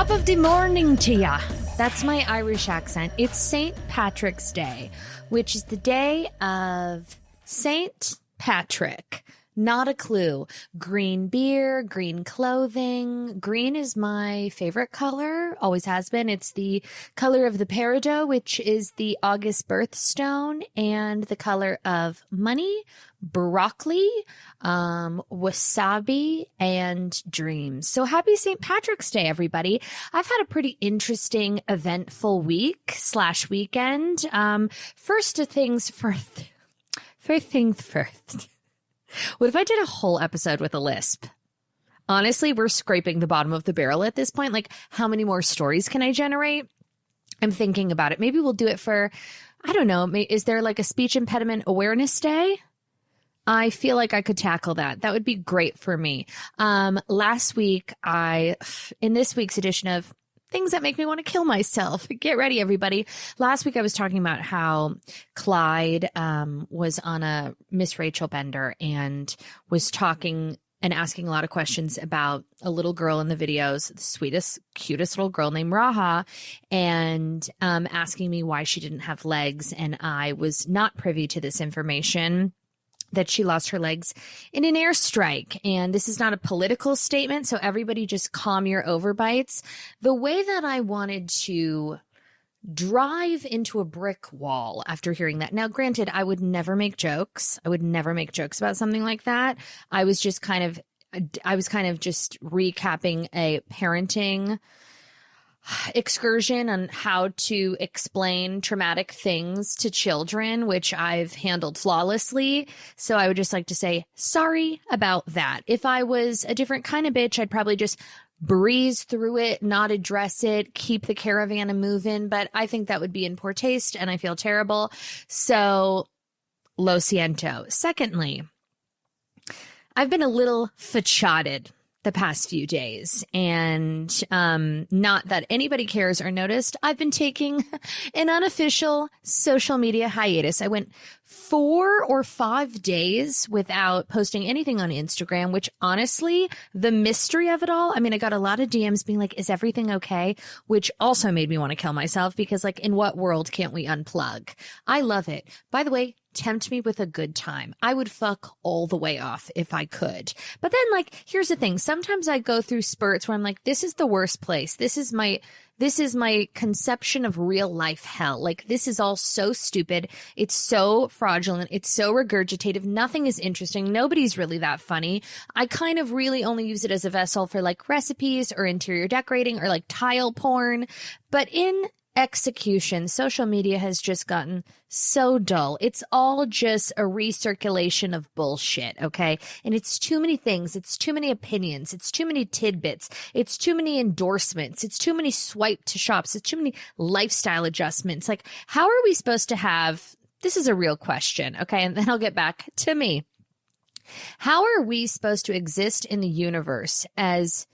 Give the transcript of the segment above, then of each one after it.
Top of the morning to ya. That's my Irish accent. It's St. Patrick's Day, which is the day of St. Patrick. Not a clue. Green beer, green clothing. Green is my favorite color, always has been. It's the color of the peridot, which is the August birthstone, and the color of money, broccoli, wasabi, and dreams. So happy St. Patrick's Day, everybody. I've had a pretty interesting, eventful weekend. First things first. What if I did a whole episode with a lisp? Honestly, we're scraping the bottom of the barrel at this point. Like, how many more stories can I generate? I'm thinking about it. Maybe we'll do it for, I don't know, is there like a speech impediment awareness day? I feel like I could tackle that. That would be great for me. Last week, in this week's edition of Things That Make Me Want to Kill Myself. Get ready, everybody. Last week I was talking about how Clyde was on a Miss Rachel Bender and was talking and asking a lot of questions about a little girl in the videos, the sweetest, cutest little girl named Raha, and asking me why she didn't have legs. And I was not privy to this information, that she lost her legs in an airstrike. And this is not a political statement, so everybody just calm your overbites. The way that I wanted to drive into a brick wall after hearing that. Now, granted, I would never make jokes. I would never make jokes about something like that. I was kind of just recapping a parenting excursion on how to explain traumatic things to children, which I've handled flawlessly. So I would just like to say sorry about that. If I was a different kind of bitch, I'd probably just breeze through it, not address it, keep the caravan a moving. But I think that would be in poor taste, and I feel terrible. So lo siento. Secondly, I've been a little fachaded the past few days, and not that anybody cares or noticed, I've been taking an unofficial social media hiatus. I went 4 or 5 days without posting anything on Instagram, which honestly, the mystery of it all, I mean, I got a lot of DMs being like, is everything okay? Which also made me want to kill myself, because like, in what world can't we unplug? I love it. By the way, tempt me with a good time. I would fuck all the way off if I could. But then, like, here's the thing. Sometimes I go through spurts where I'm like, this is the worst place. This is my conception of real life hell. Like, this is all so stupid. It's so fraudulent. It's so regurgitative. Nothing is interesting. Nobody's really that funny. I kind of really only use it as a vessel for like recipes or interior decorating or like tile porn. But in execution, social media has just gotten so dull. It's all just a recirculation of bullshit, okay? And it's too many things. It's too many opinions. It's too many tidbits. It's too many endorsements. It's too many swipe to shops. It's too many lifestyle adjustments. Like, how are we supposed to have, this is a real question, okay? And then I'll get back to me. How are we supposed to exist in the universe as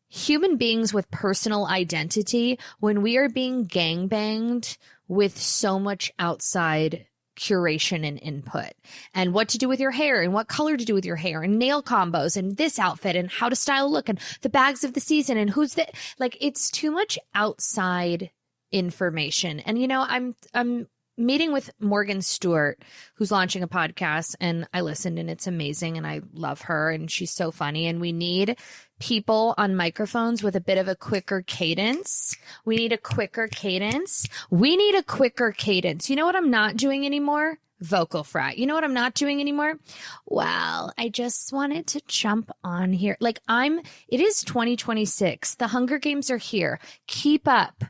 human beings with personal identity when we are being gangbanged with so much outside curation and input, and what to do with your hair and what color to do with your hair and nail combos and this outfit and how to style look and the bags of the season and who's the, like, it's too much outside information. And, you know, I'm meeting with Morgan Stewart, who's launching a podcast, and I listened and it's amazing and I love her and she's so funny, and we need people on microphones with a bit of a quicker cadence. We need a quicker cadence. You know what I'm not doing anymore? Vocal fry. You know what I'm not doing anymore? Well, I just wanted to jump on here. Like, it is 2026. The Hunger Games are here. Keep up,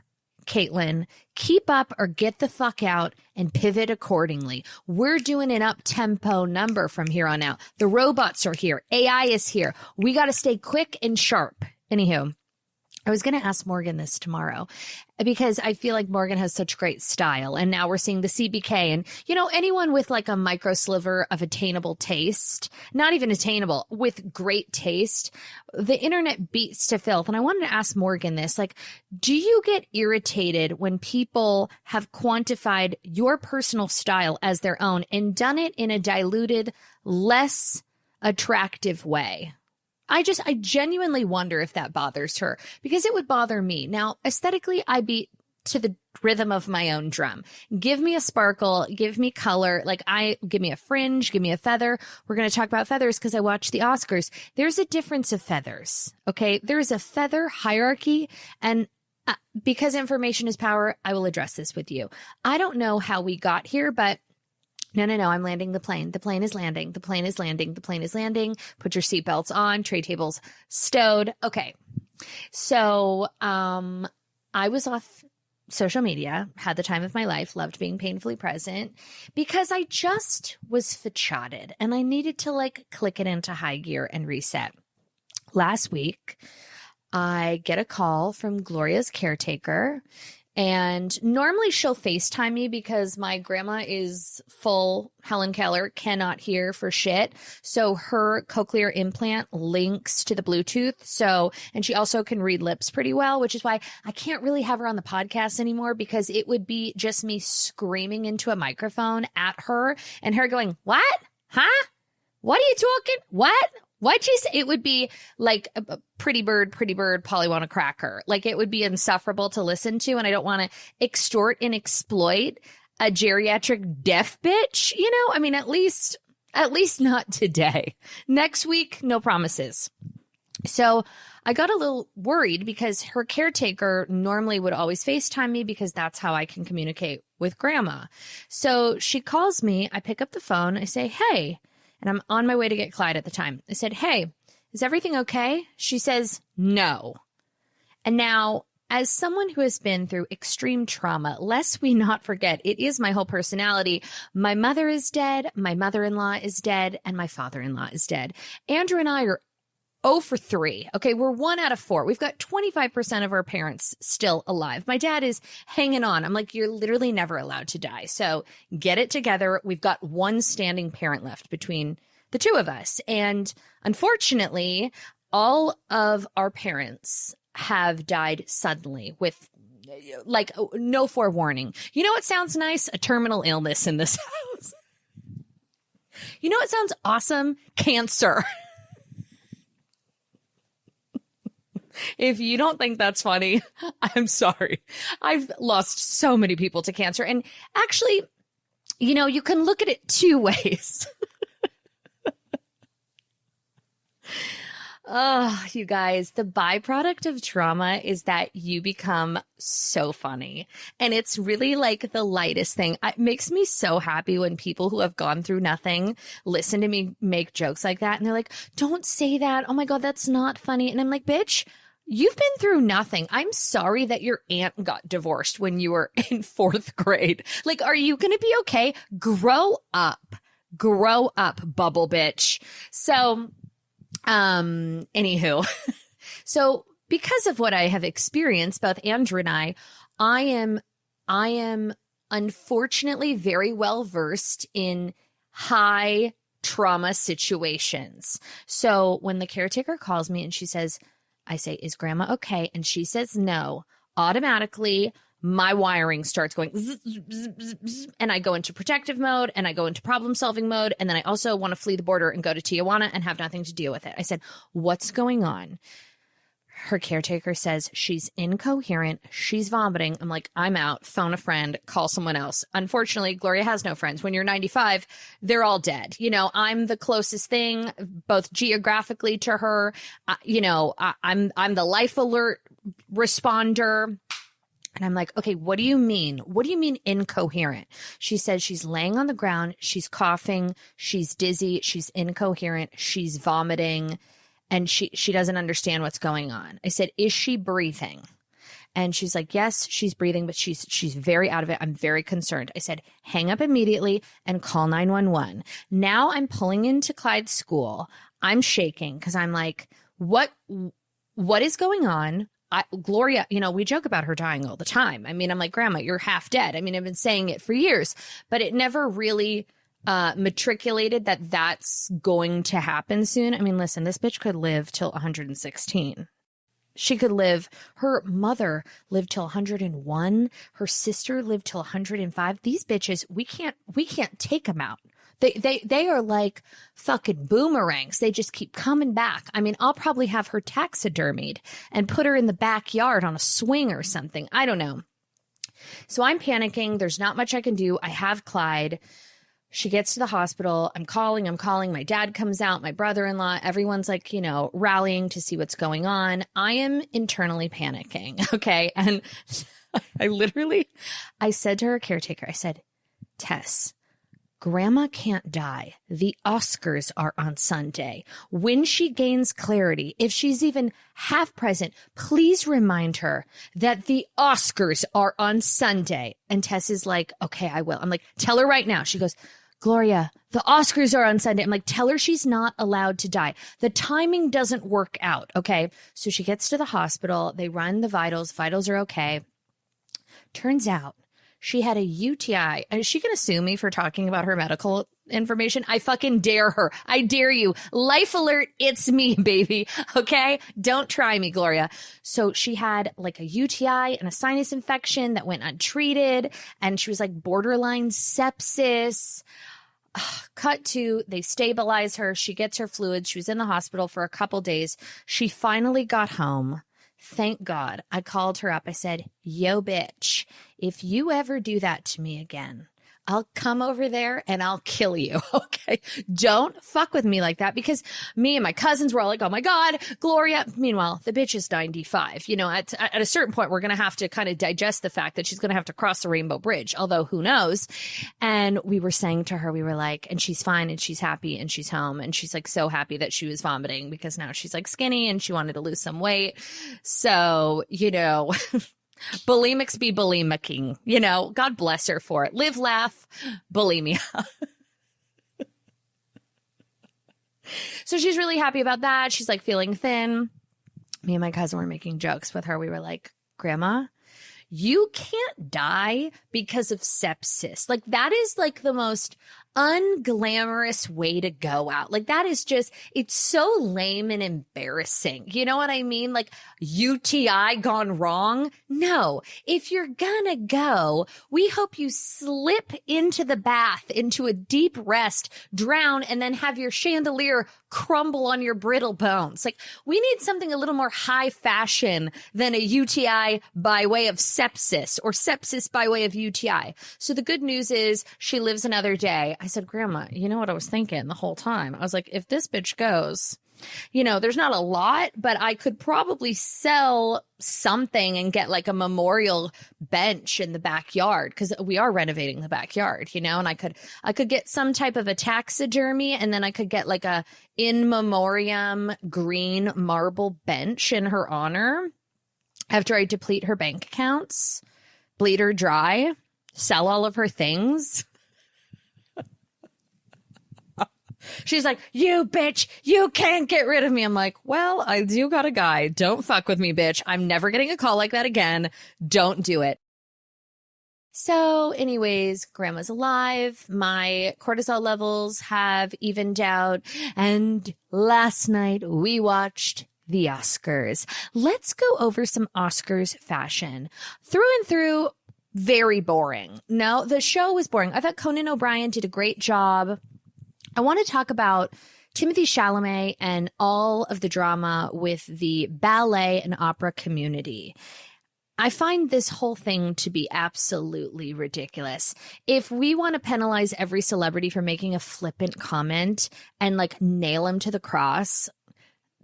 Caitlin. Keep up or get the fuck out and pivot accordingly. We're doing an up-tempo number from here on out. The robots are here. AI is here. We got to stay quick and sharp. Anywho, I was going to ask Morgan this tomorrow because I feel like Morgan has such great style. And now we're seeing the CBK and, you know, anyone with like a micro sliver of attainable taste, not even attainable, with great taste, the internet beats to filth. And I wanted to ask Morgan this, like, do you get irritated when people have quantified your personal style as their own and done it in a diluted, less attractive way? I genuinely wonder if that bothers her, because it would bother me. Now, aesthetically, I beat to the rhythm of my own drum. Give me a sparkle, give me color. Like, give me a fringe, give me a feather. We're going to talk about feathers because I watched the Oscars. There's a difference of feathers. Okay. There's a feather hierarchy, and because information is power, I will address this with you. I don't know how we got here, but no, I'm landing the plane. The plane is landing. The plane is landing. The plane is landing. Put your seatbelts on. Tray tables stowed. Okay. So, I was off social media, had the time of my life, loved being painfully present, because I just was fatchated and I needed to like click it into high gear and reset. Last week, I get a call from Gloria's caretaker, and normally she'll FaceTime me because my grandma is full Helen Keller, cannot hear for shit. So her cochlear implant links to the Bluetooth. So, and she also can read lips pretty well, which is why I can't really have her on the podcast anymore, because it would be just me screaming into a microphone at her and her going, "What? Huh? What are you talking? What? What'd you say?" It would be like a pretty bird, Polly want a cracker. Like, it would be insufferable to listen to. And I don't want to extort and exploit a geriatric deaf bitch. You know, I mean, at least not today. Next week, no promises. So I got a little worried because her caretaker normally would always FaceTime me because that's how I can communicate with grandma. So she calls me, I pick up the phone, I say, "Hey," and I'm on my way to get Clyde at the time. I said, "Hey, is everything okay?" She says, "No." And now, as someone who has been through extreme trauma, lest we not forget, it is my whole personality. My mother is dead, my mother-in-law is dead, and my father-in-law is dead. Andrew and I are 0 for 3. Okay, we're 1 out of 4. We've got 25% of our parents still alive. My dad is hanging on. I'm like, you're literally never allowed to die. So get it together. We've got one standing parent left between the two of us. And unfortunately, all of our parents have died suddenly with like no forewarning. You know what sounds nice? A terminal illness in this house. You know what sounds awesome? Cancer. If you don't think that's funny, I'm sorry. I've lost so many people to cancer. And actually, you know, you can look at it 2 ways. Oh, you guys, the byproduct of trauma is that you become so funny. And it's really like the lightest thing. It makes me so happy when people who have gone through nothing listen to me make jokes like that. And they're like, "Don't say that. Oh my God, that's not funny." And I'm like, bitch, you've been through nothing. I'm sorry that your aunt got divorced when you were in 4th grade. Like, are you going to be okay? Grow up, bubble bitch. So, anywho, so because of what I have experienced, both Andrew and I am unfortunately very well versed in high trauma situations. So when the caretaker calls me and she says, I say, "Is grandma okay?" And she says no. Automatically, my wiring starts going zzz, zzz, zzz, zzz, and I go into protective mode and I go into problem solving mode. And then I also want to flee the border and go to Tijuana and have nothing to deal with it. I said, "What's going on?" Her caretaker says she's incoherent. She's vomiting. I'm like, I'm out. Phone a friend. Call someone else. Unfortunately, Gloria has no friends. When you're 95, they're all dead. You know, I'm the closest thing, both geographically to her. I'm the life alert responder. And I'm like, okay, what do you mean? What do you mean incoherent? She says she's laying on the ground. She's coughing. She's dizzy. She's incoherent. She's vomiting. And she doesn't understand what's going on. I said, "Is she breathing?" And she's like, "Yes, she's breathing, but she's very out of it. I'm very concerned." I said, "Hang up immediately and call 911. Now I'm pulling into Clyde's school. I'm shaking because I'm like, what is going on? Gloria, you know, we joke about her dying all the time. I mean, I'm like, "Grandma, you're half dead." I mean, I've been saying it for years, but it never really matriculated that that's going to happen soon. I mean, listen, this bitch could live till 116. She could live. Her mother lived till 101. Her sister lived till 105. These bitches, we can't take them out. They are like fucking boomerangs. They just keep coming back. I mean, I'll probably have her taxidermied and put her in the backyard on a swing or something. I don't know. So I'm panicking. There's not much I can do. I have Clyde. She gets to the hospital. I'm calling. My dad comes out, my brother-in-law, everyone's like, you know, rallying to see what's going on. I am internally panicking. Okay. And I said to her caretaker, I said, Tess, Grandma can't die. The Oscars are on Sunday. When she gains clarity, if she's even half present, please remind her that the Oscars are on Sunday. And Tess is like, okay, I will. I'm like, tell her right now. She goes, Gloria, the Oscars are on Sunday. I'm like, tell her she's not allowed to die. The timing doesn't work out. Okay. So she gets to the hospital. They run the vitals. Vitals are okay. Turns out she had a UTI. Is she going to sue me for talking about her medical information? I fucking dare her. I dare you. Life alert. It's me, baby. Okay. Don't try me, Gloria. So she had like a UTI and a sinus infection that went untreated. And she was like borderline sepsis. Cut to, they stabilize her. She gets her fluids. She was in the hospital for a couple days. She finally got home. Thank God. I called her up. I said, yo, bitch, if you ever do that to me again, I'll come over there and I'll kill you. Okay. Don't fuck with me like that, because me and my cousins were all like, oh my God, Gloria. Meanwhile, the bitch is 95. You know, at a certain point, we're going to have to kind of digest the fact that she's going to have to cross the Rainbow Bridge, although who knows? And we were saying to her, we were like, and she's fine and she's happy and she's home. And she's like so happy that she was vomiting because now she's like skinny and she wanted to lose some weight. So, you know, bulimics be bulimicking, you know, God bless her for it. Live, laugh, bulimia. So she's really happy about that. She's like feeling thin. Me and my cousin were making jokes with her. We were like, Grandma, you can't die because of sepsis. Like that is like the most unglamorous way to go out. Like that is just, it's so lame and embarrassing. You know what I mean? Like UTI gone wrong. No, if you're gonna go, we hope you slip into the bath, into a deep rest, drown, and then have your chandelier crumble on your brittle bones. Like we need something a little more high fashion than a UTI by way of sepsis or sepsis by way of UTI. So the good news is she lives another day. I said, Grandma, you know what I was thinking the whole time? I was like, if this bitch goes, you know, there's not a lot, but I could probably sell something and get like a memorial bench in the backyard, because we are renovating the backyard, you know, and I could get some type of a taxidermy, and then I could get like a in memoriam green marble bench in her honor after I deplete her bank accounts, bleed her dry, sell all of her things. She's like, you bitch, you can't get rid of me. I'm like, well, I do got a guy. Don't fuck with me, bitch. I'm never getting a call like that again. Don't do it. So anyways, Grandma's alive. My cortisol levels have evened out. And last night we watched the Oscars. Let's go over some Oscars fashion. Through and through, very boring. No, the show was boring. I thought Conan O'Brien did a great job. I want to talk about Timothée Chalamet and all of the drama with the ballet and opera community. I find this whole thing to be absolutely ridiculous. If we want to penalize every celebrity for making a flippant comment and like nail him to the cross,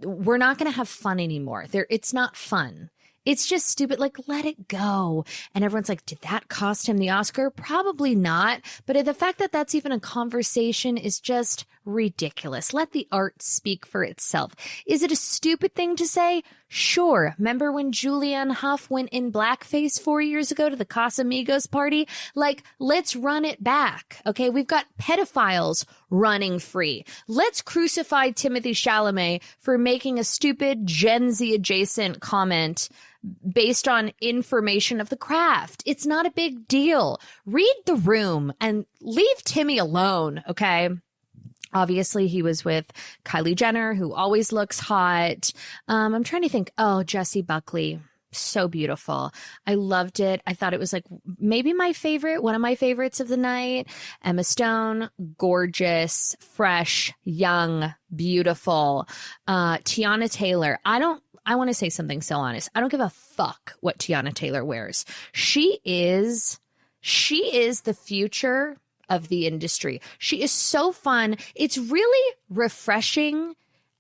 we're not going to have fun anymore. It's not fun. It's just stupid. Like, let it go. And everyone's like, did that cost him the Oscar? Probably not. But the fact that that's even a conversation is just ridiculous. Let the art speak for itself. Is it a stupid thing to say? Sure. Remember when Julianne Hough went in blackface 4 years ago to the Casamigos party? Like, let's run it back. Okay. We've got pedophiles running free. Let's crucify Timothée Chalamet for making a stupid Gen Z adjacent comment based on information of the craft. It's not a big deal. Read the room and leave Timmy alone. Okay. Obviously, he was with Kylie Jenner, who always looks hot. I'm trying to think. Oh, Jessie Buckley. So beautiful. I loved it. I thought it was like maybe my favorite, one of my favorites of the night. Emma Stone, gorgeous, fresh, young, beautiful. Tiana Taylor. I want to say something so honest. I don't give a fuck what Tiana Taylor wears. She is the future of the industry. She is so fun. It's really refreshing.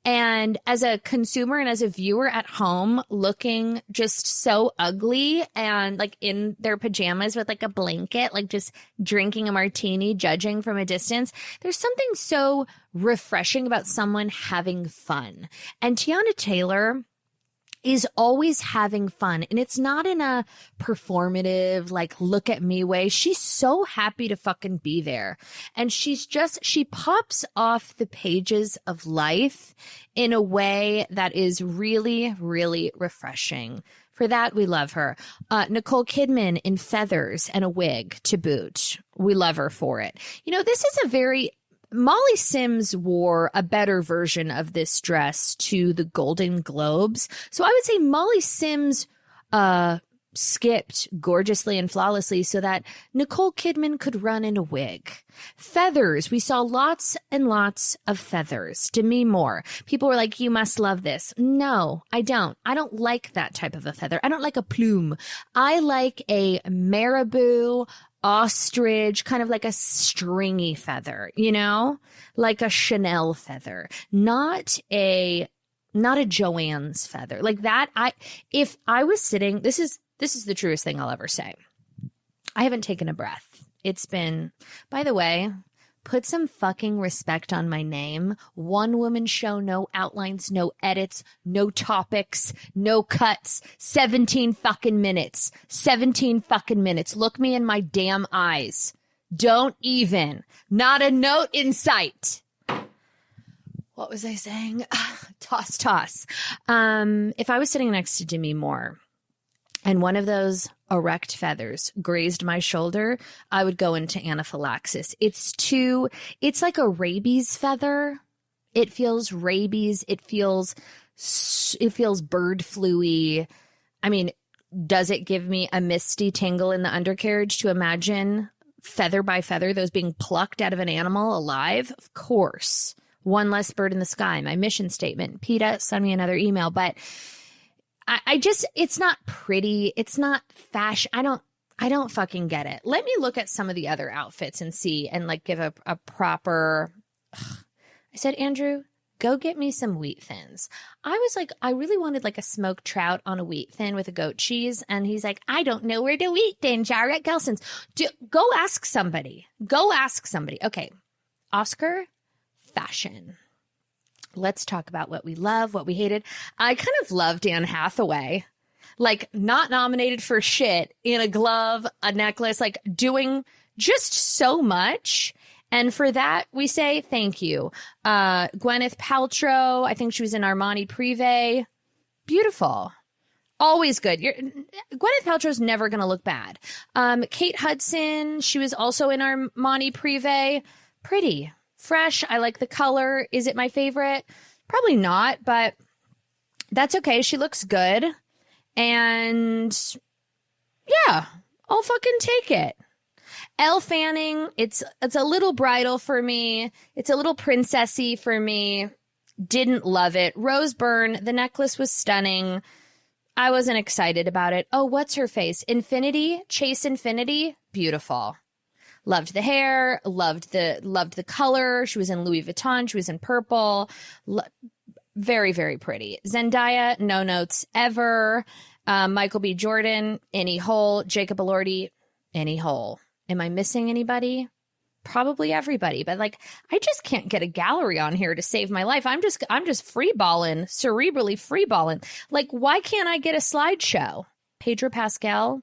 And as a consumer and as a viewer at home looking just so ugly and like in their pajamas with like a blanket, like just drinking a martini, judging from a distance, there's something so refreshing about someone having fun. And Tiana Taylor is always having fun. And it's not in a performative, like, look at me way. She's so happy to fucking be there. And she pops off the pages of life in a way that is really, really refreshing. For that, we love her. Nicole Kidman in feathers and a wig to boot. We love her for it. You know, this is a very... Molly Sims wore a better version of this dress to the Golden Globes. So I would say Molly Sims skipped gorgeously and flawlessly so that Nicole Kidman could run in a wig. Feathers. We saw lots and lots of feathers. Demi Moore. People were like, you must love this. No, I don't. I don't like that type of a feather. I don't like a plume. I like a marabou, ostrich, kind of like a stringy feather, you know, like a Chanel feather, not a Joanne's feather like that. If I was sitting, this is the truest thing I'll ever say. I haven't taken a breath. It's been, by the way, put some fucking respect on my name. One woman show, no outlines, no edits, no topics, no cuts. 17 fucking minutes. 17 fucking minutes. Look me in my damn eyes. Don't even. Not a note in sight. What was I saying? Toss. If I was sitting next to Demi Moore and one of those erect feathers grazed my shoulder, I would go into anaphylaxis. It's like a rabies feather. It feels rabies. It feels bird flu-y. I mean, does it give me a misty tingle in the undercarriage to imagine feather by feather, those being plucked out of an animal alive? Of course. One less bird in the sky, my mission statement. PETA, send me another email. But I just, it's not pretty. It's not fashion. I don't fucking get it. Let me look at some of the other outfits and see, and like give a proper, I said, Andrew, go get me some wheat thins. I was like, I really wanted like a smoked trout on a wheat thin with a goat cheese. And he's like, I don't know where the wheat thins are at Gelson's. Go ask somebody. Okay. Oscar, fashion. Let's talk about what we love, what we hated. I kind of love Dan Hathaway, like not nominated for shit, in a glove, a necklace, like doing just so much. And for that, we say thank you. Gwyneth Paltrow, I think she was in Armani Privé. Beautiful. Always good. Gwyneth Paltrow's never going to look bad. Kate Hudson, she was also in Armani Privé. Pretty. Fresh. I like the color. Is it my favorite? Probably not, but that's okay. She looks good. And yeah, I'll fucking take it. Elle Fanning, it's a little bridal for me. It's a little princessy for me. Didn't love it. Rose Byrne, the necklace was stunning. I wasn't excited about it. Oh, what's her face? Infinity, Chase Infinity, beautiful. Loved the hair, loved the color. She was in Louis Vuitton. She was in purple. Very, very pretty. Zendaya, no notes ever. Michael B. Jordan, any hole. Jacob Elordi, any hole. Am I missing anybody? Probably everybody. But like, I just can't get a gallery on here to save my life. I'm just freeballing, cerebrally freeballing. Like, why can't I get a slideshow? Pedro Pascal.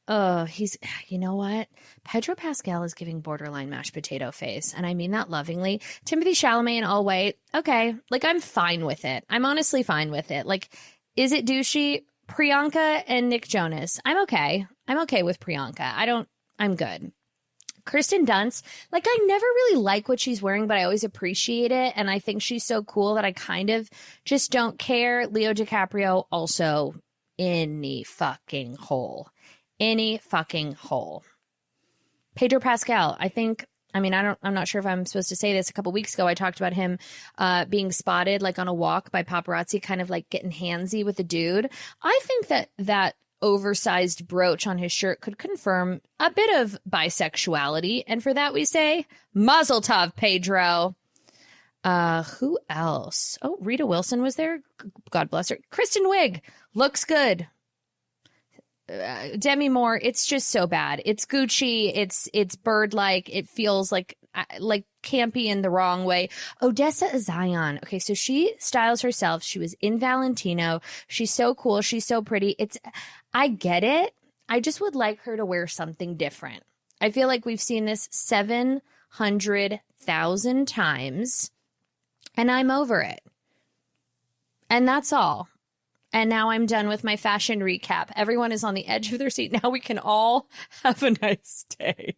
You know what? Pedro Pascal is giving borderline mashed potato face. And I mean that lovingly. Timothée Chalamet in all white. Okay. Like, I'm fine with it. I'm honestly fine with it. Like, is it douchey? Priyanka and Nick Jonas. I'm okay. I'm okay with Priyanka. I'm good. Kristen Dunst, like, I never really like what she's wearing, but I always appreciate it. And I think she's so cool that I kind of just don't care. Leo DiCaprio, also any fucking hole. Any fucking hole. Pedro Pascal, I'm not sure if I'm supposed to say this. A couple weeks ago, I talked about him being spotted like on a walk by paparazzi, kind of like getting handsy with a dude. I think that oversized brooch on his shirt could confirm a bit of bisexuality. And for that, we say, Mazel Tov, Pedro. Who else? Oh, Rita Wilson was there. God bless her. Kristen Wiig looks good. Demi Moore, it's just so bad. It's Gucci. It's bird-like. It feels like campy in the wrong way. Odessa Zion. Okay, so she styles herself. She was in Valentino. She's so cool. She's so pretty. I get it. I just would like her to wear something different. I feel like we've seen this 700,000 times, and I'm over it. And that's all. And now I'm done with my fashion recap. Everyone is on the edge of their seat. Now we can all have a nice day.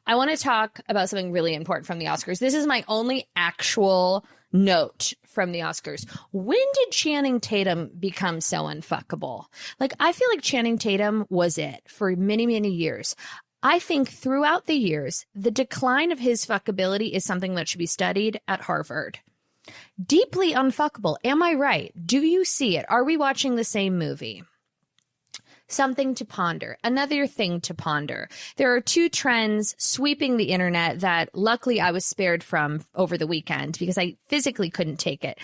I want to talk about something really important from the Oscars. This is my only actual note from the Oscars. When did Channing Tatum become so unfuckable? Like, I feel like Channing Tatum was it for many, many years. I think throughout the years, the decline of his fuckability is something that should be studied at Harvard. Deeply unfuckable. Am I right? Do you see it? Are we watching the same movie? Something to ponder. Another thing to ponder. There are two trends sweeping the internet that luckily I was spared from over the weekend because I physically couldn't take it.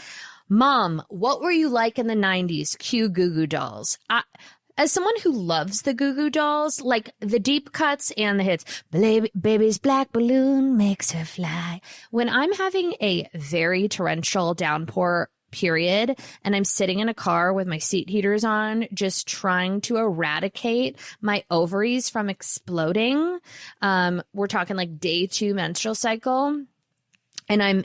Mom, what were you like in the 90s? Cue Goo Goo Dolls. As someone who loves the Goo Goo Dolls, like the deep cuts and the hits, baby's black balloon makes her fly. When I'm having a very torrential downpour period and I'm sitting in a car with my seat heaters on, just trying to eradicate my ovaries from exploding, we're talking like day 2 menstrual cycle. And I'm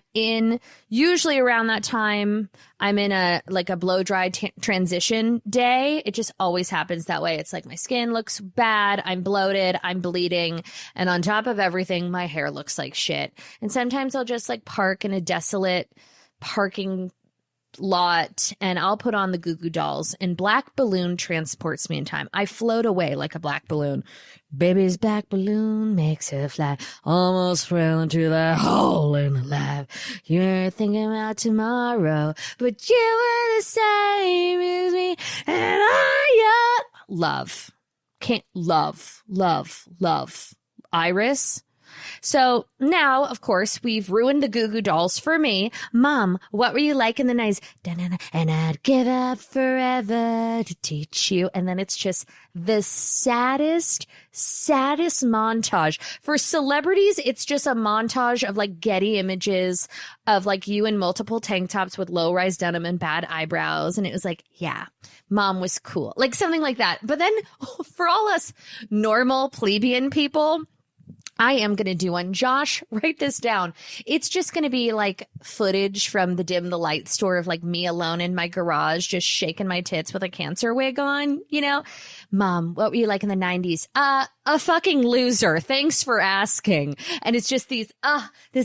usually around that time, I'm in a blow dry transition day. It just always happens that way. It's like my skin looks bad. I'm bloated. I'm bleeding. And on top of everything, my hair looks like shit. And sometimes I'll just like park in a desolate parking lot and I'll put on the Goo Goo Dolls and Black Balloon transports me in time. I float away like a black balloon. Baby's black balloon makes her fly, almost fell into that hole in the life. You were thinking about tomorrow, but you were the same as me, and love. Can't love. Iris. So now, of course, we've ruined the Goo Goo Dolls for me. Mom, what were you like in the 90s? And I'd give up forever to teach you. And then it's just the saddest montage. For celebrities, it's just a montage of like Getty images of like you in multiple tank tops with low-rise denim and bad eyebrows. And it was like, yeah, mom was cool. Like something like that. But then for all us normal plebeian people, I am going to do one. Josh, write this down. It's just going to be like footage from the Dim the Light store of like me alone in my garage, just shaking my tits with a cancer wig on, you know? Mom, what were you like in the 90s? A fucking loser. Thanks for asking. And it's just this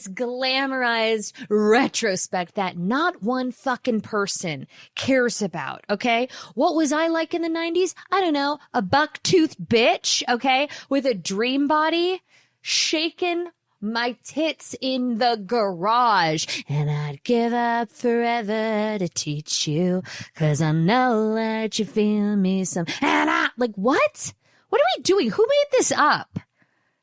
glamorized retrospect that not one fucking person cares about. Okay. What was I like in the 90s? I don't know. A buck-toothed bitch. Okay. With a dream body. Shaking my tits in the garage, and I'd give up forever to teach you, 'cause I know that you feel me some, and like, what are we doing? Who made this up?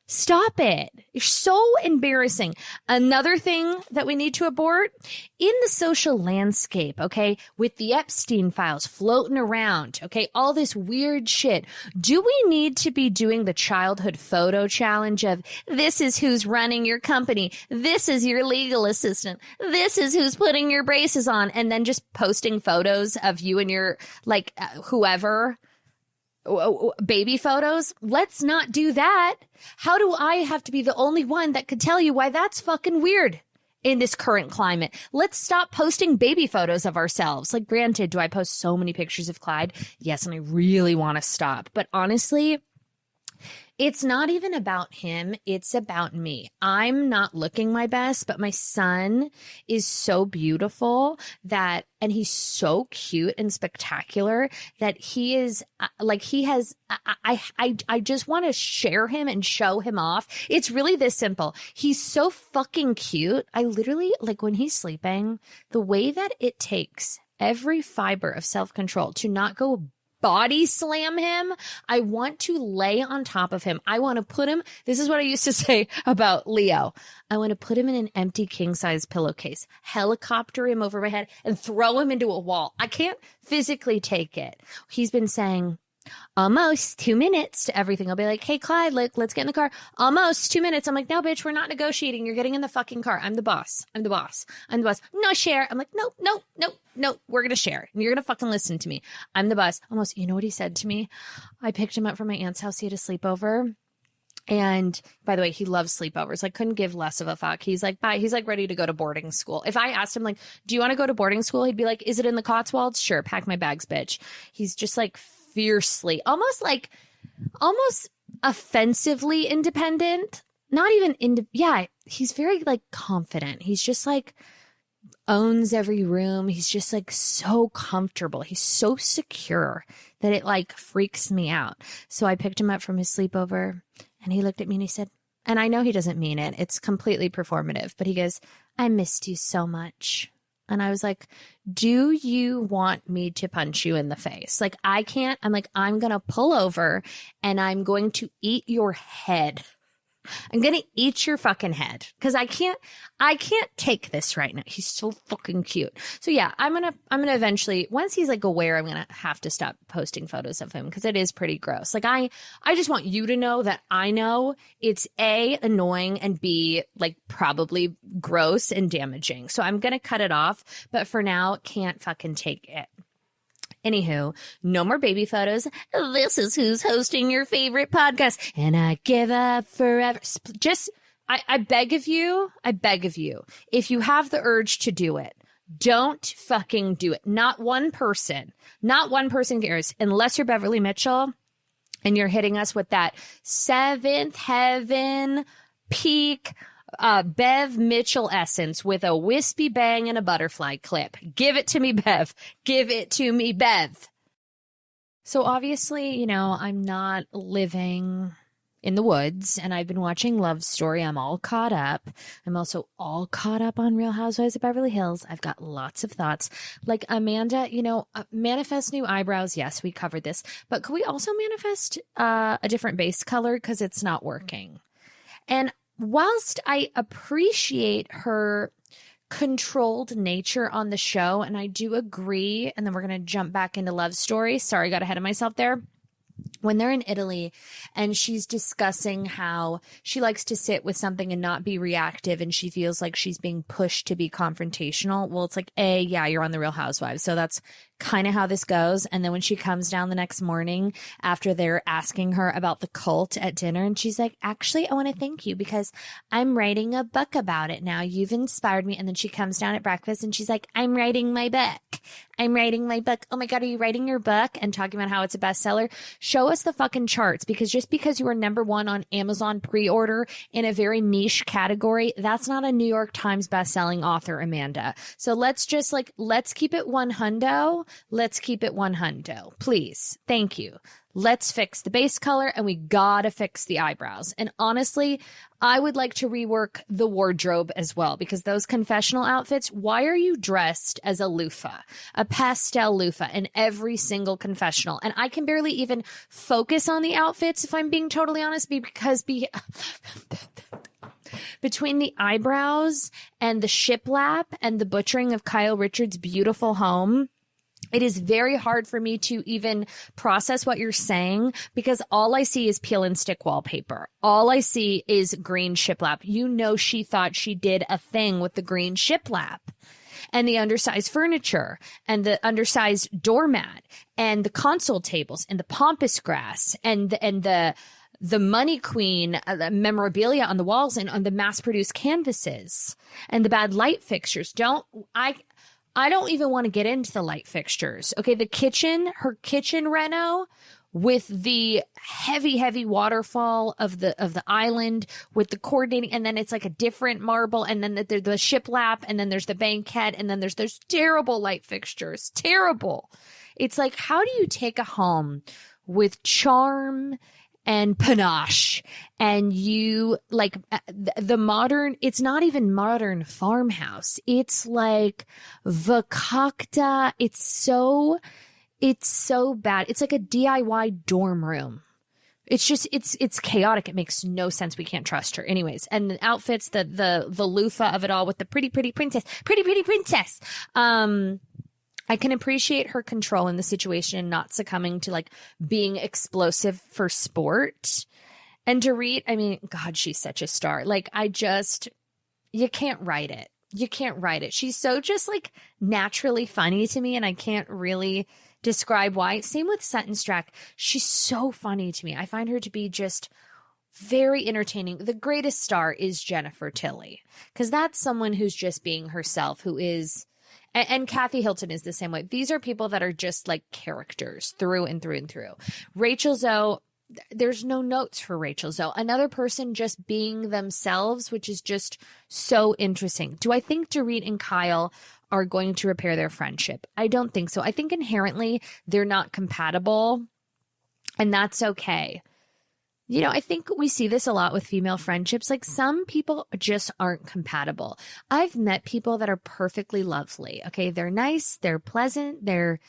Stop it. It's so embarrassing. Another thing that we need to abort in the social landscape, okay, with the Epstein files floating around, okay, all this weird shit. Do we need to be doing the childhood photo challenge of this is who's running your company, this is your legal assistant, this is who's putting your braces on, and then just posting photos of you and your, like, whoever, baby photos? Let's not do that. How do I have to be the only one that could tell you why that's fucking weird in this current climate? Let's stop posting baby photos of ourselves. Like, granted, do I post so many pictures of Clyde? Yes, and I really want to stop. But honestly, It's not even about him. It's about me. I'm not looking my best, but my son is so beautiful and he's so cute and spectacular that he is like, he has, I just want to share him and show him off. It's really this simple. He's so fucking cute. I literally, like, when he's sleeping, the way that it takes every fiber of self-control to not go body slam him. I want to lay on top of him. I want to put him, this is what I used to say about Leo. I want to put him in an empty king size pillowcase, helicopter him over my head and throw him into a wall. I can't physically take it. He's been saying almost 2 minutes to everything. I'll be like, hey, Clyde, let's get in the car. Almost 2 minutes. I'm like, no, bitch, we're not negotiating. You're getting in the fucking car. I'm the boss. I'm the boss. I'm the boss. No, share. I'm like, no, we're going to share. And you're going to fucking listen to me. I'm the boss. Almost, you know what he said to me? I picked him up from my aunt's house. He had a sleepover. And by the way, he loves sleepovers. I couldn't give less of a fuck. He's like, bye. He's like ready to go to boarding school. If I asked him, like, do you want to go to boarding school? He'd be like, is it in the Cotswolds? Sure. Pack my bags, bitch. He's just like fiercely, almost offensively independent. Not even he's very like confident. He's just like owns every room. He's just like so comfortable. He's so secure that it like freaks me out. So I picked him up from his sleepover and he looked at me and he said, and I know he doesn't mean it, it's completely performative, but he goes, I missed you so much. And I was like, do you want me to punch you in the face? Like, I can't. I'm like, I'm going to pull over and I'm going to eat your head. I'm going to eat your fucking head because I can't take this right now. He's so fucking cute. So yeah, I'm going to eventually, once he's like aware, I'm going to have to stop posting photos of him because it is pretty gross. Like I just want you to know that I know it's A, annoying, and B, like probably gross and damaging. So I'm going to cut it off. But for now, can't fucking take it. Anywho, no more baby photos. This is Who's Hosting Your Favorite Podcast. And I give up forever. Just, I beg of you, if you have the urge to do it, don't fucking do it. Not one person cares, unless you're Beverly Mitchell and you're hitting us with that seventh heaven peak Bev Mitchell essence with a wispy bang and a butterfly clip. Give it to me, Bev. Give it to me, Bev. So obviously, you know, I'm not living in the woods and I've been watching Love Story. I'm all caught up. I'm also all caught up on Real Housewives of Beverly Hills. I've got lots of thoughts. Like Amanda, you know, manifest new eyebrows. Yes, we covered this. But could we also manifest a different base color because it's not working? And whilst I appreciate her controlled nature on the show, and I do agree, and then we're going to jump back into Love Story. Sorry, got ahead of myself there. When they're in Italy and she's discussing how she likes to sit with something and not be reactive and she feels like she's being pushed to be confrontational. Well, it's like, yeah, you're on the Real Housewives. So that's kind of how this goes. And then when she comes down the next morning after they're asking her about the cult at dinner, and she's like, actually, I want to thank you because I'm writing a book about it now. You've inspired me. And then she comes down at breakfast and she's like, I'm writing my book. I'm writing my book. Oh my God, are you writing your book? And talking about how it's a bestseller. Show us the fucking charts, because just because you are #1 on Amazon pre-order in a very niche category, that's not a New York Times bestselling author, Amanda. So let's keep it 100. Let's keep it 100. Please. Thank you. Let's fix the base color and we gotta fix the eyebrows. And honestly, I would like to rework the wardrobe as well, because those confessional outfits, why are you dressed as a loofah, a pastel loofah in every single confessional? And I can barely even focus on the outfits, if I'm being totally honest, because between the eyebrows and the shiplap and the butchering of Kyle Richards' beautiful home, it is very hard for me to even process what you're saying, because all I see is peel and stick wallpaper. All I see is green shiplap. You know, she thought she did a thing with the green shiplap and the undersized furniture and the undersized doormat and the console tables and the pampas grass and the Money Queen memorabilia on the walls and on the mass-produced canvases and the bad light fixtures. I don't even want to get into the light fixtures. Okay, her kitchen reno with the heavy waterfall of the island with the coordinating, and then it's like a different marble, and then the shiplap, and then there's the banquette, and then there's those terrible light fixtures. Terrible. It's like, how do you take a home with charm and panache, and you like the modern, it's not even modern farmhouse. It's like Vakakta. It's so bad. It's like a DIY dorm room. It's just, it's chaotic. It makes no sense. We can't trust her. Anyways, and the outfits, the loofah of it all with the pretty princess. I can appreciate her control in the situation and not succumbing to like being explosive for sport. And Dorit, I mean, God, she's such a star. Like, you can't write it. You can't write it. She's so just like naturally funny to me, and I can't really describe why. Same with Sutton Strack. She's so funny to me. I find her to be just very entertaining. The greatest star is Jennifer Tilly, because that's someone who's just being herself, who is, and Kathy Hilton is the same way. These are people that are just like characters through and through and through. Rachel Zoe, there's no notes for Rachel Zoe. Another person just being themselves, which is just so interesting. Do I think Dorit and Kyle are going to repair their friendship? I don't think so. I think inherently they're not compatible, and that's okay. You know, I think we see this a lot with female friendships. Like, some people just aren't compatible. I've met people that are perfectly lovely. Okay, they're nice, they're pleasant, they're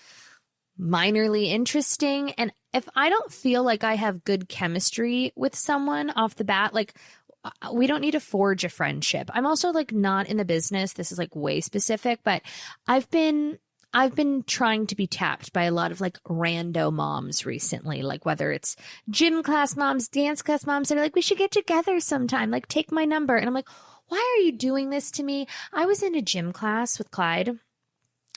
minorly interesting. And if I don't feel like I have good chemistry with someone off the bat, like, we don't need to forge a friendship. I'm also like not in the business. This is like way specific, but I've been trying to be tapped by a lot of like rando moms recently, like whether it's gym class moms, dance class moms that are like, we should get together sometime, like take my number. And I'm like, why are you doing this to me? I was in a gym class with Clyde,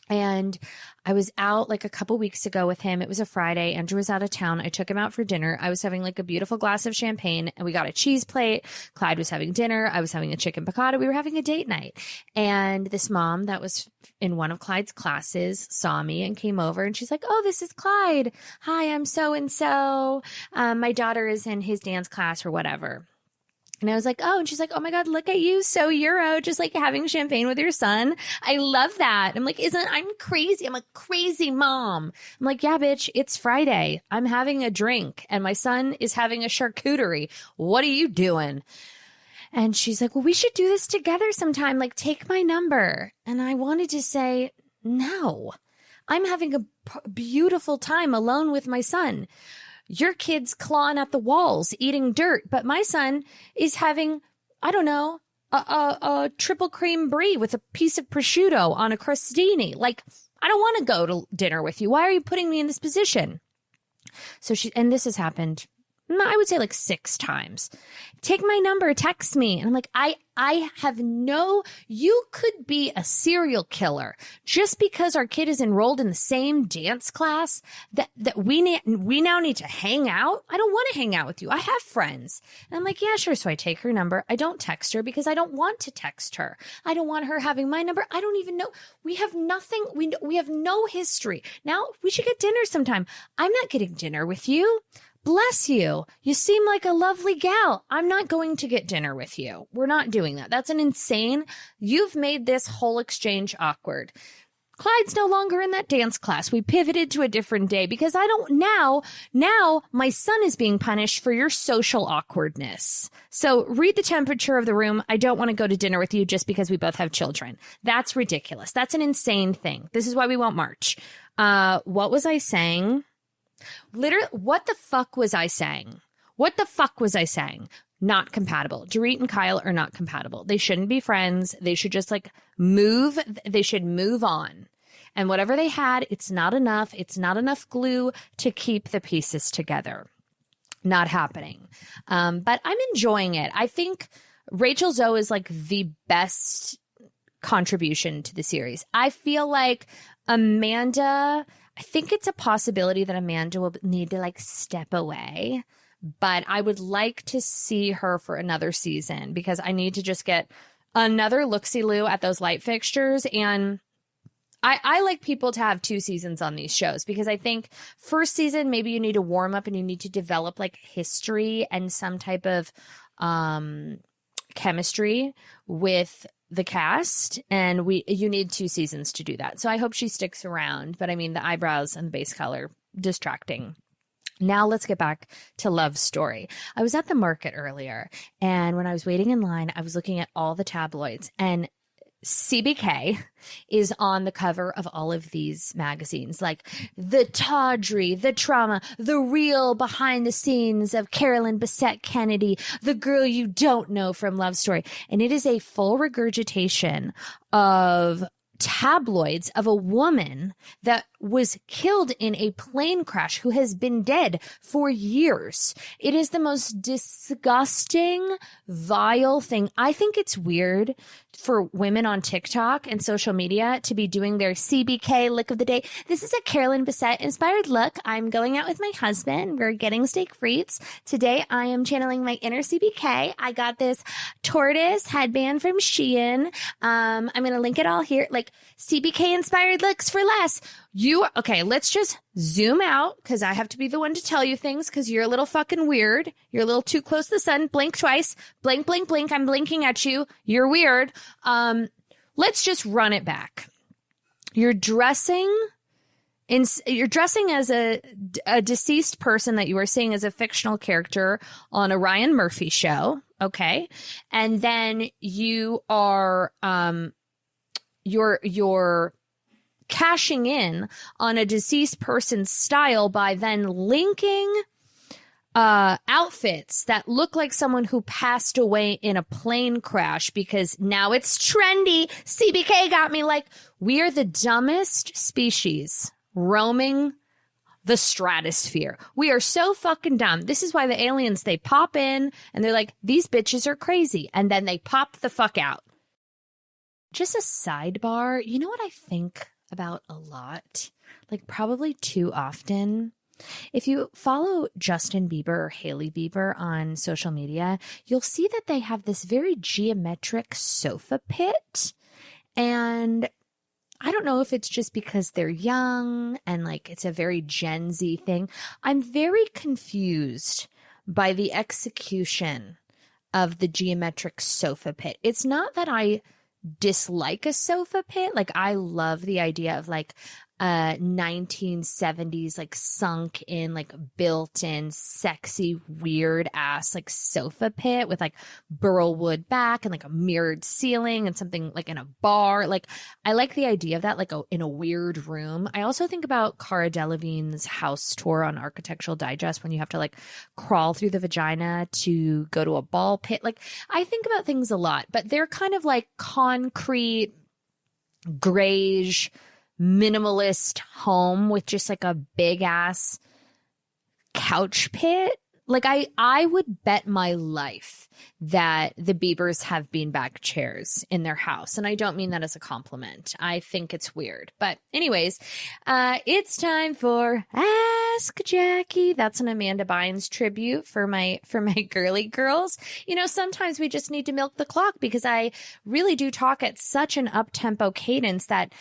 and I was out like a couple weeks ago with him. It was a Friday. Andrew was out of town. I took him out for dinner. I was having like a beautiful glass of champagne, and we got a cheese plate. Clyde was having dinner. I was having a chicken piccata. We were having a date night. And this mom that was in one of Clyde's classes saw me and came over, and she's like, oh, this is Clyde. Hi, I'm so-and-so. My daughter is in his dance class or whatever. And I was like, oh, and she's like, oh my God, look at you. So Euro, just like having champagne with your son. I love that. I'm like, I'm crazy. I'm a crazy mom. I'm like, yeah, bitch, it's Friday. I'm having a drink and my son is having a charcuterie. What are you doing? And she's like, well, we should do this together sometime. Like, take my number. And I wanted to say, no, I'm having a beautiful time alone with my son. Your kid's clawing at the walls, eating dirt, but my son is having, I don't know, a triple cream brie with a piece of prosciutto on a crostini. Like, I don't want to go to dinner with you. Why are you putting me in this position? So and this has happened, I would say like 6 times. Take my number, text me. And I'm like, I have you could be a serial killer just because our kid is enrolled in the same dance class that we now need to hang out. I don't want to hang out with you. I have friends. And I'm like, yeah, sure. So I take her number. I don't text her because I don't want to text her. I don't want her having my number. I don't even know. We have nothing. We have no history. Now we should get dinner sometime. I'm not getting dinner with you. Bless you. You seem like a lovely gal. I'm not going to get dinner with you. We're not doing that. That's an insane. You've made this whole exchange awkward. Clyde's no longer in that dance class. We pivoted to a different day because I don't now my son is being punished for your social awkwardness. So read the temperature of the room. I don't want to go to dinner with you just because we both have children. That's ridiculous. That's an insane thing. This is why we won't march. What was I saying? Literally, what the fuck was I saying? Not compatible. Dorit and Kyle are not compatible. They shouldn't be friends. They should just like move. They should move on. And whatever they had, it's not enough. It's not enough glue to keep the pieces together. Not happening. But I'm enjoying it. I think Rachel Zoe is like the best contribution to the series. I feel like Amanda, I think it's a possibility that Amanda will need to like step away, but I would like to see her for another season because I need to just get another look-see-loo at those light fixtures. And I like people to have 2 seasons on these shows because I think first season, maybe you need to warm up and you need to develop like history and some type of chemistry with the cast. And you need 2 seasons to do that. So I hope she sticks around. But I mean, the eyebrows and the base color, distracting. Now let's get back to Love Story. I was at the market earlier, and when I was waiting in line, I was looking at all the tabloids, and CBK is on the cover of all of these magazines, like the tawdry, the trauma, the real behind the scenes of Carolyn Bessette Kennedy, the girl you don't know from Love Story. And it is a full regurgitation of tabloids of a woman that was killed in a plane crash who has been dead for years. It is the most disgusting, vile thing. I think it's weird for women on TikTok and social media to be doing their CBK look of the day. This is a Carolyn Bessette inspired look. I'm going out with my husband. We're getting steak frites. Today I am channeling my inner CBK. I got this tortoise headband from Shein. I'm going to link it all here. Like CBK inspired looks for less. Okay, let's just zoom out because I have to be the one to tell you things because you're a little fucking weird. You're a little too close to the sun. Blink twice. Blink, blink, blink. I'm blinking at you. You're weird. Let's just run it back. You're dressing as a deceased person that you are seeing as a fictional character on a Ryan Murphy show. Okay. And then you are, you're cashing in on a deceased person's style by then linking outfits that look like someone who passed away in a plane crash because now it's trendy. CBK got me. Like, we are the dumbest species roaming the stratosphere. We are so fucking dumb. This is why the aliens, they pop in and they're like, these bitches are crazy. And then they pop the fuck out. Just a sidebar. You know what I think about a lot? Like probably too often. If you follow Justin Bieber or Hailey Bieber on social media, you'll see that they have this very geometric sofa pit. And I don't know if it's just because they're young and like it's a very Gen Z thing. I'm very confused by the execution of the geometric sofa pit. It's not that I dislike a sofa pit. Like I love the idea of like 1970s like sunk in like built in sexy weird ass like sofa pit with like burl wood back and like a mirrored ceiling and something like in a bar. Like I like the idea of that like in a weird room. I also think about Cara Delevingne's house tour on Architectural Digest when you have to like crawl through the vagina to go to a ball pit. Like I think about things a lot, but they're kind of like concrete grayish minimalist home with just like a big ass couch pit. Like I would bet my life that the Biebers have beanbag chairs in their house. And I don't mean that as a compliment. I think it's weird. But anyways, it's time for Ask Jackie. That's an Amanda Bynes tribute for my girly girls. You know, sometimes we just need to milk the clock because I really do talk at such an up-tempo cadence that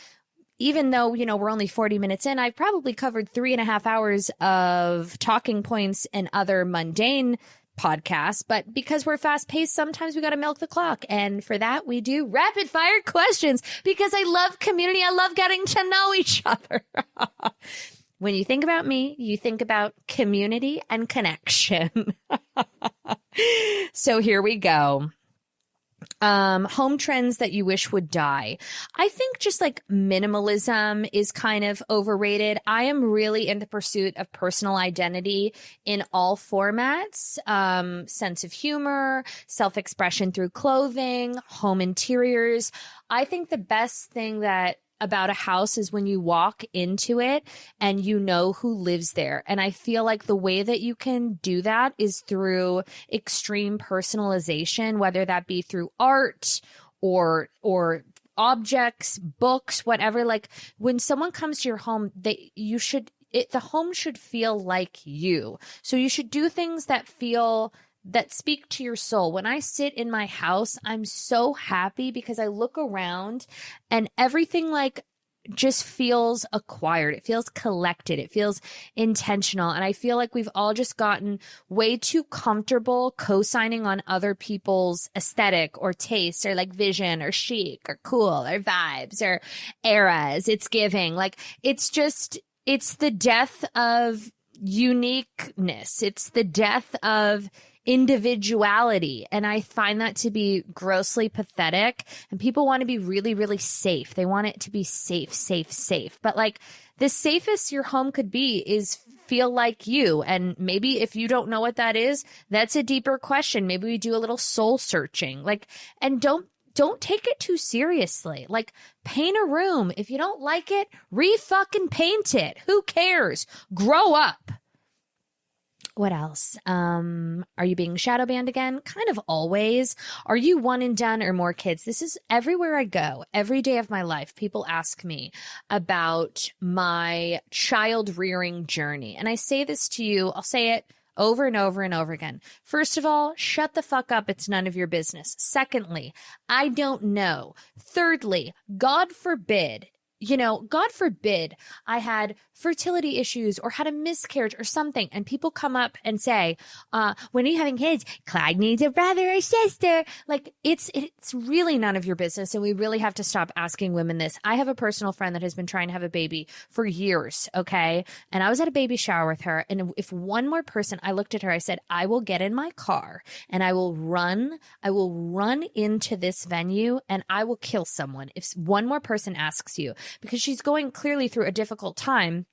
even though, you know, we're only 40 minutes in, I've probably covered 3.5 hours of talking points and other mundane podcasts. But because we're fast paced, sometimes we got to milk the clock. And for that, we do rapid fire questions because I love community. I love getting to know each other. When you think about me, you think about community and connection. So here we go. Home trends that you wish would die. I think just like minimalism is kind of overrated. I am really in the pursuit of personal identity in all formats, sense of humor, self-expression through clothing, home interiors. I think the best thing that about a house is when you walk into it and you know who lives there. And I feel like the way that you can do that is through extreme personalization, whether that be through art or objects, books, whatever. Like when someone comes to your home, the home should feel like you. So you should do things that speak to your soul. When I sit in my house, I'm so happy because I look around and everything like just feels acquired. It feels collected. It feels intentional. And I feel like we've all just gotten way too comfortable co-signing on other people's aesthetic or taste or like vision or chic or cool or vibes or eras. It's giving. Like, it's the death of uniqueness. It's the death of individuality. And I find that to be grossly pathetic. And people want to be really, really safe. They want it to be safe, safe, safe. But like, the safest your home could be is feel like you. And maybe if you don't know what that is, that's a deeper question. Maybe we do a little soul searching. Like, and don't take it too seriously. Like, paint a room. If you don't like it, re-fucking paint it. Who cares? Grow up. What else? Are you being shadow banned again? Kind of always. Are you one and done or more kids? This is everywhere I go. Every day of my life, people ask me about my child rearing journey. And I say this to you. I'll say it over and over and over again. First of all, shut the fuck up. It's none of your business. Secondly, I don't know. Thirdly, God forbid I had fertility issues or had a miscarriage or something, and people come up and say, when are you having kids? Clyde needs a brother or sister. Like, it's really none of your business, and we really have to stop asking women this. I have a personal friend that has been trying to have a baby for years, okay? And I was at a baby shower with her, and if one more person, I looked at her, I said, I will get in my car, and I will run into this venue, and I will kill someone if one more person asks you, because she's going clearly through a difficult time.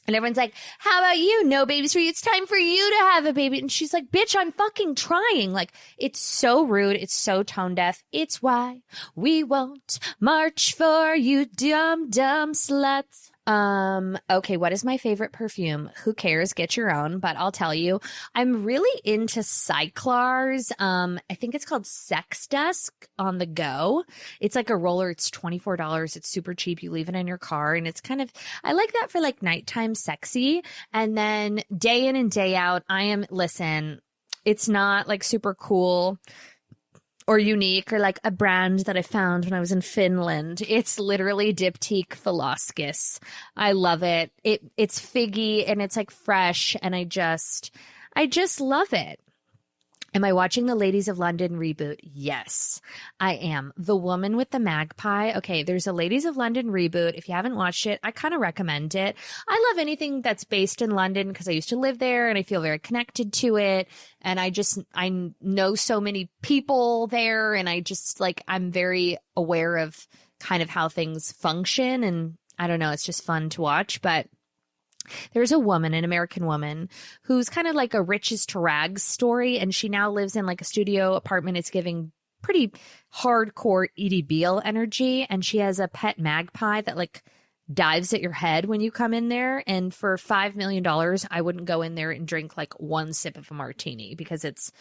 And everyone's like, how about you? No babies for you. It's time for you to have a baby. And she's like, bitch, I'm fucking trying. Like, it's so rude. It's so tone deaf. It's why we won't march for you, dumb, dumb sluts. Okay, what is my favorite perfume? Who cares? Get your own. But I'll tell you, I'm really into Cyclar's. I think it's called Sex Desk on the go. It's like a roller. It's $24. It's super cheap. You leave it in your car, and it's kind of, I like that for like nighttime sexy. And then day in and day out, listen, it's not like super cool or unique or like a brand that I found when I was in Finland. It's literally Diptyque Philoscis. I love it. It's figgy and it's like fresh, and I just love it. Am I watching the Ladies of London reboot? Yes, I am. The Woman with the Magpie. Okay, there's a Ladies of London reboot. If you haven't watched it, I kind of recommend it. I love anything that's based in London because I used to live there and I feel very connected to it. And I know so many people there, and I'm very aware of kind of how things function. And I don't know, it's just fun to watch. But there's a woman, an American woman, who's kind of like a riches to rags story, and she now lives in like a studio apartment. It's giving pretty hardcore Edie Beale energy, and she has a pet magpie that like dives at your head when you come in there. And for $5 million, I wouldn't go in there and drink like one sip of a martini because it's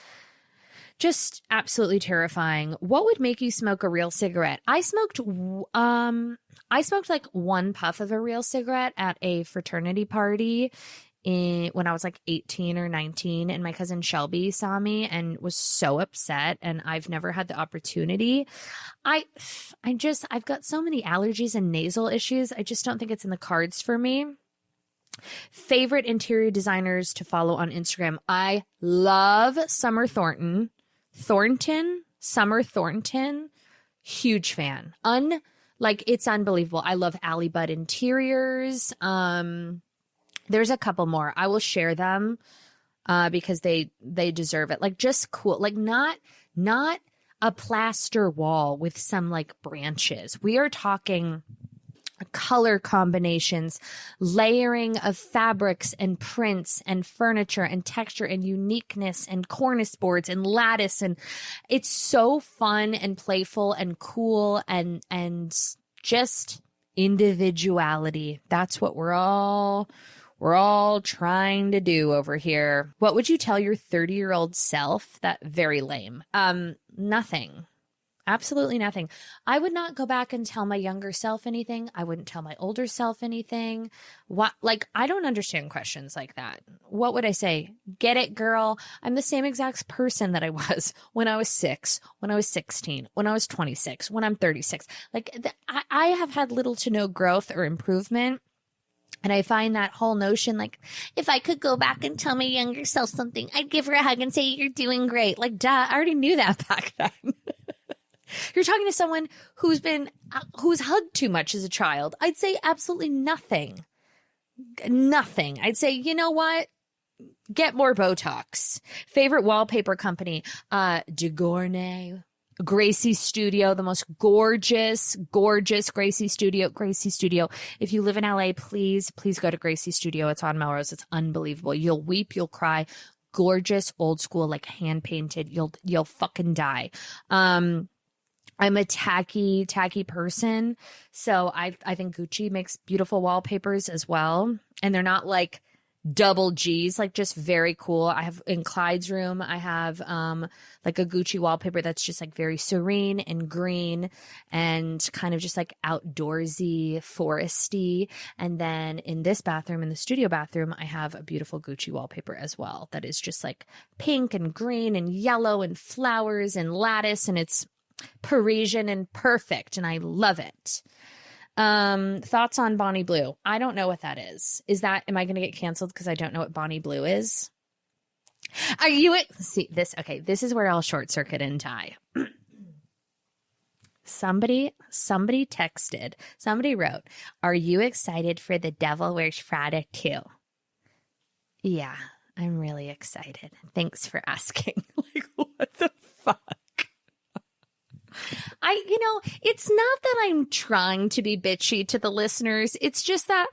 just absolutely terrifying. What would make you smoke a real cigarette? I smoked like one puff of a real cigarette at a fraternity party when I was like 18 or 19, and my cousin Shelby saw me and was so upset, and I've never had the opportunity. I've got so many allergies and nasal issues. I just don't think it's in the cards for me. Favorite interior designers to follow on Instagram. I love Summer Summer Thornton. Huge fan. It's unbelievable. I love Allie Budd Interiors. There's a couple more. I will share them because they deserve it. Like, just cool. Like, not a plaster wall with some like branches. We are talking color combinations, layering of fabrics and prints and furniture and texture and uniqueness and cornice boards and lattice, and it's so fun and playful and cool and just individuality. That's what we're all trying to do over here. What would you tell your 30-year-old self? That very lame. Nothing. Absolutely nothing. I would not go back and tell my younger self anything. I wouldn't tell my older self anything. What, like, I don't understand questions like that. What would I say? Get it, girl. I'm the same exact person that I was when I was 6, when I was 16, when I was 26, when I'm 36. Like, I have had little to no growth or improvement. And I find that whole notion, like, if I could go back and tell my younger self something, I'd give her a hug and say, you're doing great. Like, duh, I already knew that back then. You're talking to someone who's hugged too much as a child. I'd say absolutely nothing. Nothing. I'd say, you know what? Get more Botox. Favorite wallpaper company, DeGournay, Gracie Studio, the most gorgeous Gracie Studio. Gracie Studio. If you live in LA, please go to Gracie Studio. It's on Melrose. It's unbelievable. You'll weep, you'll cry. Gorgeous, old school, like hand painted. You'll fucking die. I'm a tacky person. So I think Gucci makes beautiful wallpapers as well. And they're not like double G's, like just very cool. I have in Clyde's room, I have like a Gucci wallpaper that's just like very serene and green and kind of just like outdoorsy, foresty. And then in this bathroom, in the studio bathroom, I have a beautiful Gucci wallpaper as well that is just like pink and green and yellow and flowers and lattice, and it's Parisian and perfect, and I love it. Thoughts on Bonnie Blue? I don't know what that is. Am I going to get canceled because I don't know what Bonnie Blue is? See this? Okay, this is where I'll short circuit and die. Somebody wrote, are you excited for The Devil Wears Prada 2? Yeah, I'm really excited. Thanks for asking. Like, what the fuck? It's not that I'm trying to be bitchy to the listeners. It's just that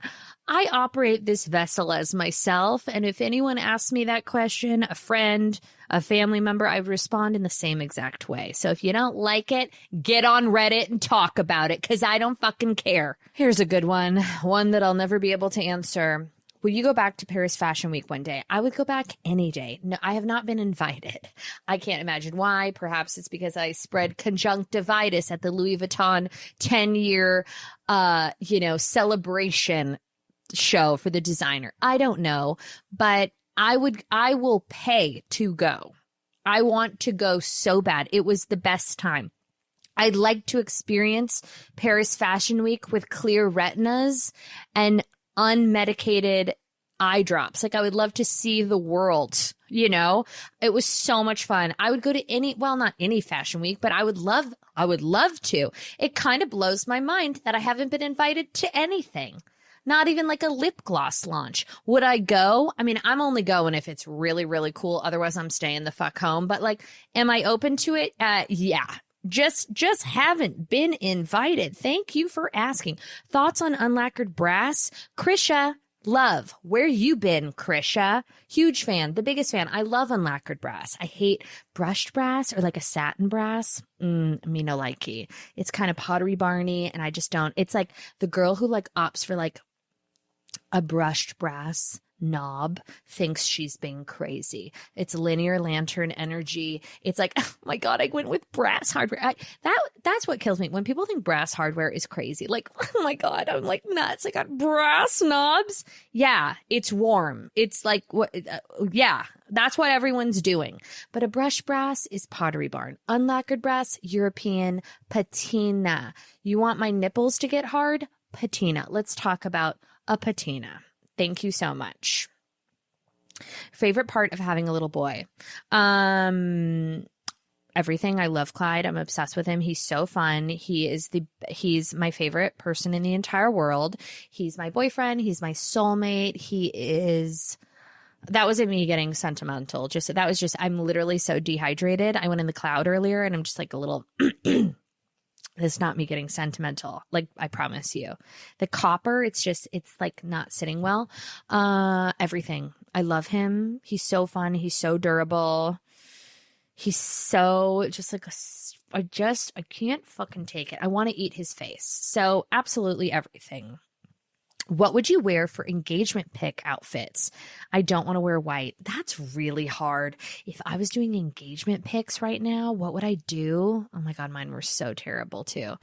I operate this vessel as myself. And if anyone asks me that question, a friend, a family member, I respond in the same exact way. So if you don't like it, get on Reddit and talk about it, because I don't fucking care. Here's a good one that I'll never be able to answer. Will you go back to Paris Fashion Week one day? I would go back any day. No, I have not been invited. I can't imagine why. Perhaps it's because I spread conjunctivitis at the Louis Vuitton 10-year, celebration show for the designer. I don't know, but I will pay to go. I want to go so bad. It was the best time. I'd like to experience Paris Fashion Week with clear retinas and unmedicated eye drops. Like, I would love to see the world, it was so much fun. I would go to not any fashion week, but I would love to. It kind of blows my mind that I haven't been invited to anything. Not even like a lip gloss launch. Would I go? I mean, I'm only going if it's really, really cool. Otherwise I'm staying the fuck home. But like, am I open to it? Yeah. Just haven't been invited. Thank you for asking. Thoughts on unlacquered brass? Krisha, love. Where you been, Krisha? Huge fan. The biggest fan. I love unlacquered brass. I hate brushed brass or like a satin brass. Me no likey. It's kind of Pottery Barney, and I just don't. It's like the girl who like opts for like a brushed brass knob thinks she's being crazy. It's linear lantern energy. It's like, oh my God, I went with brass hardware. That's what kills me. When people think brass hardware is crazy, like, oh my God, I'm like nuts. I got brass knobs. Yeah, it's warm. It's like, what? Yeah, that's what everyone's doing. But a brushed brass is Pottery Barn. Unlacquered brass, European patina. You want my nipples to get hard? Patina. Let's talk about a patina. Thank you so much. Favorite part of having a little boy? Everything. I love Clyde. I'm obsessed with him. He's so fun. He's my favorite person in the entire world. He's my boyfriend. He's my soulmate. That wasn't me getting sentimental. I'm literally so dehydrated. I went in the cloud earlier and I'm just like a little It's not me getting sentimental. Like, I promise you. The copper, it's like not sitting well. Everything. I love him. He's so fun. He's so durable. He's so just like, I can't fucking take it. I want to eat his face. So absolutely everything. What would you wear for engagement pic outfits? I don't want to wear white. That's really hard. If I was doing engagement pics right now, what would I do? Oh my God, mine were so terrible too.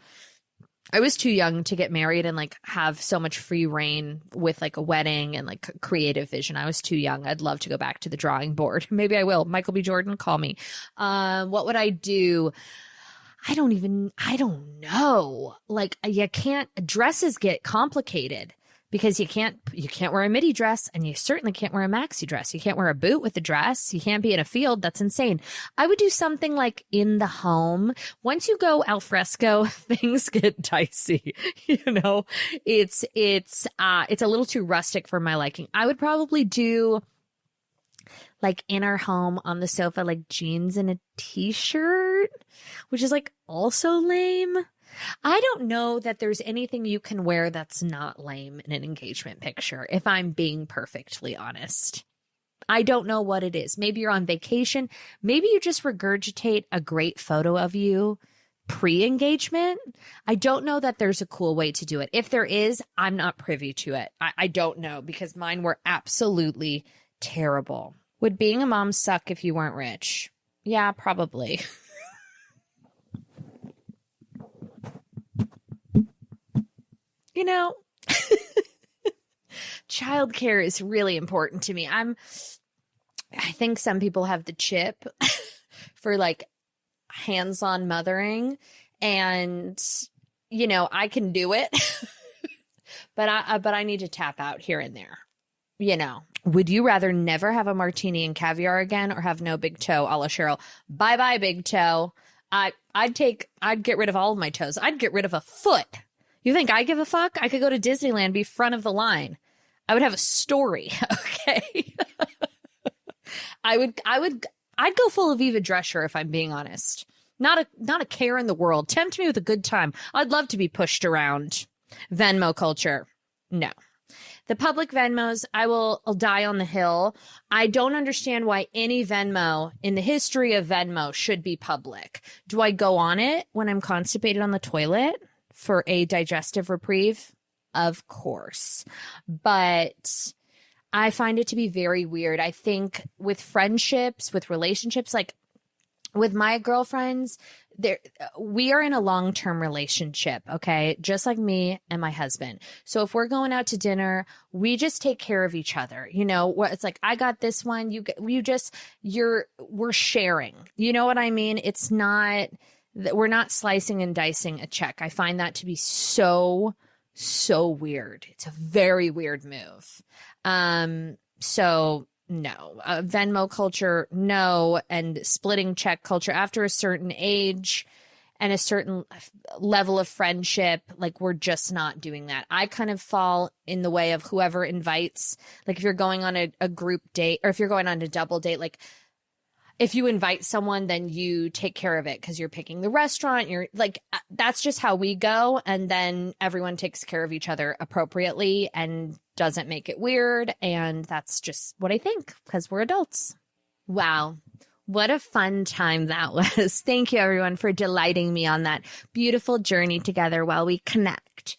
I was too young to get married and like have so much free reign with like a wedding and like creative vision. I was too young. I'd love to go back to the drawing board. Maybe I will. Michael B. Jordan, call me. What would I do? I don't know. Like dresses get complicated because you can't wear a midi dress, and you certainly can't wear a maxi dress. You can't wear a boot with a dress. You can't be in a field. That's insane. I would do something like in the home. Once you go al fresco, things get dicey. It's a little too rustic for my liking. I would probably do like in our home on the sofa, like jeans and a t-shirt, which is like also lame. I don't know that there's anything you can wear that's not lame in an engagement picture, if I'm being perfectly honest. I don't know what it is. Maybe you're on vacation. Maybe you just regurgitate a great photo of you pre-engagement. I don't know that there's a cool way to do it. If there is, I'm not privy to it. I don't know, because mine were absolutely terrible. Would being a mom suck if you weren't rich? Yeah, probably. Childcare is really important to me. I think some people have the chip for like hands-on mothering, and I can do it, but I need to tap out here and there. Would you rather never have a martini and caviar again, or have no big toe, a la Cheryl? Bye bye big toe. I'd get rid of all of my toes. I'd get rid of a foot. You think I give a fuck? I could go to Disneyland, be front of the line. I would have a story. Okay. I'd go full Aviva Drescher, if I'm being honest. Not a care in the world. Tempt me with a good time. I'd love to be pushed around. Venmo culture. No. The public Venmos, I'll die on the hill. I don't understand why any Venmo in the history of Venmo should be public. Do I go on it when I'm constipated on the toilet for a digestive reprieve? Of course. But I find it to be very weird. I think with friendships, with relationships, like with my girlfriends, we are in a long-term relationship, okay? Just like me and my husband. So if we're going out to dinner, we just take care of each other. It's like, I got this one, we're sharing. You know what I mean? It's not, we're not slicing and dicing a check. I find that to be so weird. It's a very weird move. So no, Venmo culture, no. And splitting check culture after a certain age and a certain level of friendship, like we're just not doing that. I kind of fall in the way of whoever invites, like if you're going on a group date, or if you're going on a double date, like if you invite someone, then you take care of it because you're picking the restaurant. You're like, that's just how we go. And then everyone takes care of each other appropriately and doesn't make it weird. And that's just what I think, because we're adults. Wow. What a fun time that was. Thank you, everyone, for delighting me on that beautiful journey together while we connect.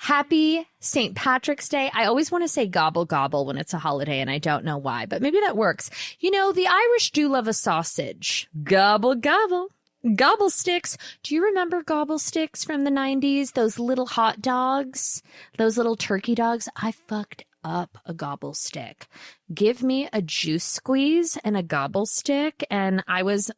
Happy St. Patrick's Day. I always want to say gobble gobble when it's a holiday, and I don't know why, but maybe that works. The Irish do love a sausage. Gobble gobble. Gobble sticks. Do you remember gobble sticks from the 90s? Those little hot dogs, those little turkey dogs. I fucked up a gobble stick. Give me a juice squeeze and a gobble stick, and I was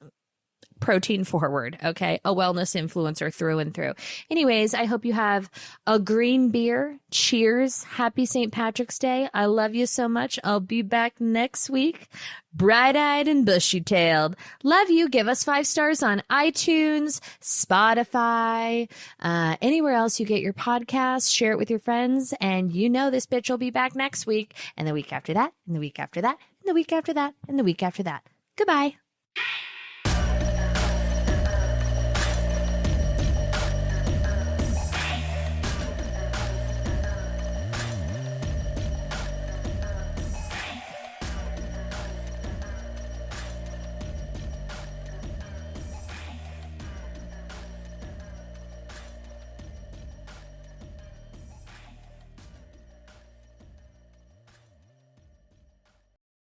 protein forward, okay? A wellness influencer through and through. Anyways, I hope you have a green beer. Cheers. Happy St. Patrick's Day. I love you so much. I'll be back next week, bright-eyed and bushy-tailed. Love you. Give us 5 stars on iTunes, Spotify, anywhere else you get your podcasts. Share it with your friends, and this bitch will be back next week, and the week after that, and the week after that, and the week after that, and the week after that. Goodbye.